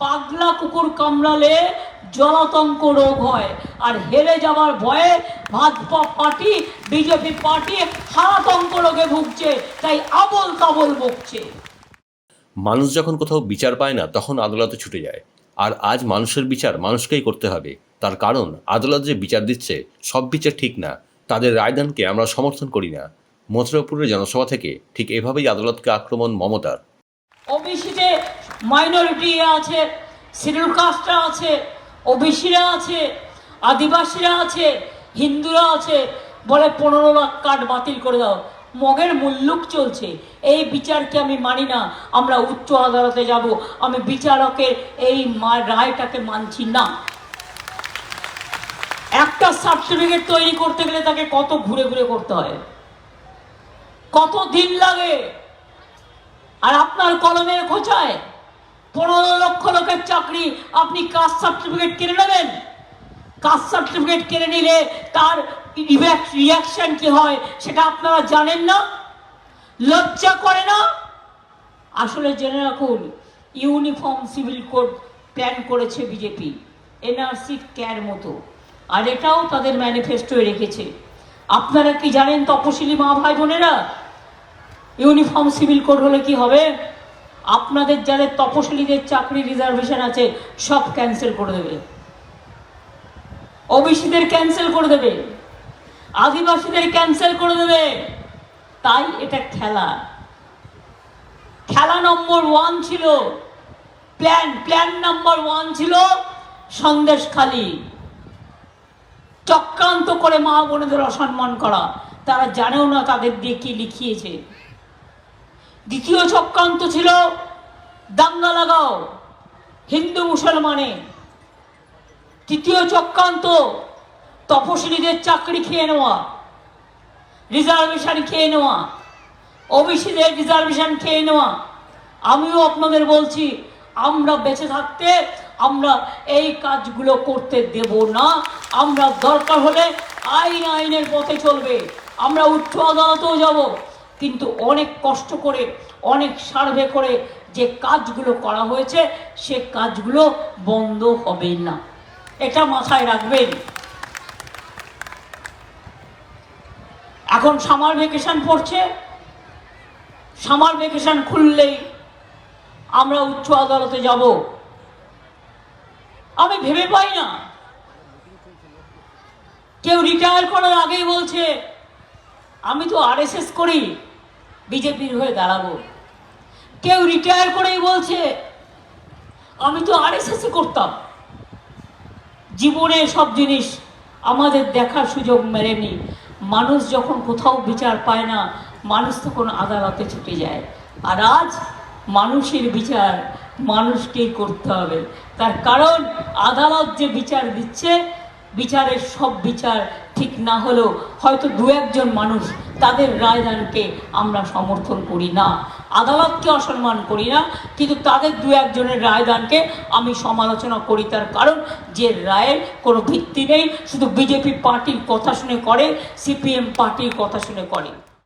পাগলা কুকুর কামড়ালে জলাতঙ্ক রোগ হয়, আর হেরে যাওয়ার ভয়ে ভাজপা পার্টি, বিজেপি পার্টি হারাতঙ্ক রোগে ভুগছে, তাই আবল তাবল বকছে। মানুষ যখন কোথাও বিচার পায় না তখন আদালতে ছুটে যায়, আর আজ মানুষের বিচার মানুষকেই করতে হবে। তার কারণ আদালত যে বিচার দিচ্ছে সব বিচার ঠিক না, তাদের রায়দানকে আমরা সমর্থন করি না। মথুরাপুরের জনসভা থেকে ঠিক এভাবেই আদালতকে আক্রমণ মমতার। ওবিসিতে মাইনরিটি আছে, শিডিউল কাস্টরা আছে, ওবিসিরা আছে, আদিবাসীরা আছে, হিন্দুরা আছে, বলে 15 লাখ কার্ড বাতিল করে দাও। মগের মুল্লুক চলছে, এই বিচারকে আমি মানি না, আমরা উচ্চ আদালতে যাব। আমি বিচারকের এই রায়টাকে মানছি না। একটা সার্টিফিকেট তৈরি করতে গেলে তাকে কত ঘুরে ঘুরে করতে হয়, কত দিন লাগে। আর আপনার কলমের খোঁচায় 15 লক্ষ লোকের চাকরি আপনি কাস্ট সার্টিফিকেট কিনে নেবেন। কাস্ট সার্টিফিকেট কিনে নিলে তার রিয়াকশন কি হয় সেটা আপনারা জানেন না, লজ্জা করে না? আসলে জেনে রাখুন, ইউনিফর্ম সিভিল কোড প্ল্যান করেছে বিজেপি, এনআরসি ক্যার মতো, আর এটাও তাদের ম্যানিফেস্টোয় রেখেছে। আপনারা কি জানেন তপশিলি মা ভাই বোনেরা, ইউনিফর্ম সিভিল কোড হলে কি হবে? আপনাদের যাদের তপশিলীদের চাকরি রিজার্ভেশন আছে সব ক্যান্সেল করে দেবে, ওবিসিদের ক্যান্সেল করে দেবে, আদিবাসীদের ক্যান্সেল করে দেবে। তাই এটা খেলা নম্বর 1 ছিল, প্ল্যান নাম্বার 1 ছিল সন্দেশখালি, চক্রান্ত করে মা বোনেদের অসম্মান করা। তারা জানেও না তাদের দিয়ে কি লিখিয়েছে। দ্বিতীয় চক্রান্ত ছিল দাঙ্গা লাগাও হিন্দু মুসলমানে। তৃতীয় চক্রান্ত তপশিলীদের চাকরি খেয়ে নেওয়া, রিজার্ভেশন খেয়ে নেওয়া, ওবিসিদের রিজার্ভেশন খেয়ে নেওয়া। আমিও আপনাদের বলছি, আমরা বেঁচে থাকতে আমরা এই কাজগুলো করতে দেব না। আমরা দরকার হলে আইনের পথে চলবে, আমরা উচ্চ আদালতেও যাব, কিন্তু অনেক কষ্ট করে, অনেক সার্ভে করে যে কাজগুলো করা হয়েছে সে কাজগুলো বন্ধ হবে না, এটা মাথায় রাখবেন। এখন সামার ভ্যাকেশন পড়ছে, সামার ভ্যাকেশন খুললেই আমরা উচ্চ আদালতে যাব। আমি ভেবে পাই না, কেউ রিটায়ার করার আগেই বলছে আমি তো আরএসএস করি, বিজেপির হয়ে দাঁড়াবো। কেউ রিটায়ার করেই বলছে আমি তো আরএসএস করতাম। জীবনে সব জিনিস আমাদের দেখার সুযোগ মেলেনি। মানুষ যখন কোথাও বিচার পায় না, মানুষ তখন আদালতে ছুটে যায়। আর আজ মানুষের বিচার মানুষকেই করতে হবে। তার কারণ আদালত যে বিচার দিচ্ছে, বিচারের সব বিচার ঠিক না হলেও হয়তো 2-1 মানুষ তাদের রায়দানকে আমরা সমর্থন করি না, আদালতকে অসম্মান করি না, কিন্তু তাদের 2-1 রায়দানকে আমি সমালোচনা করি। তার কারণ যে রায়ের কোনো ভিত্তি নেই, শুধু বিজেপি পার্টির কথা শুনে করে, সিপিএম পার্টির কথা শুনে করে।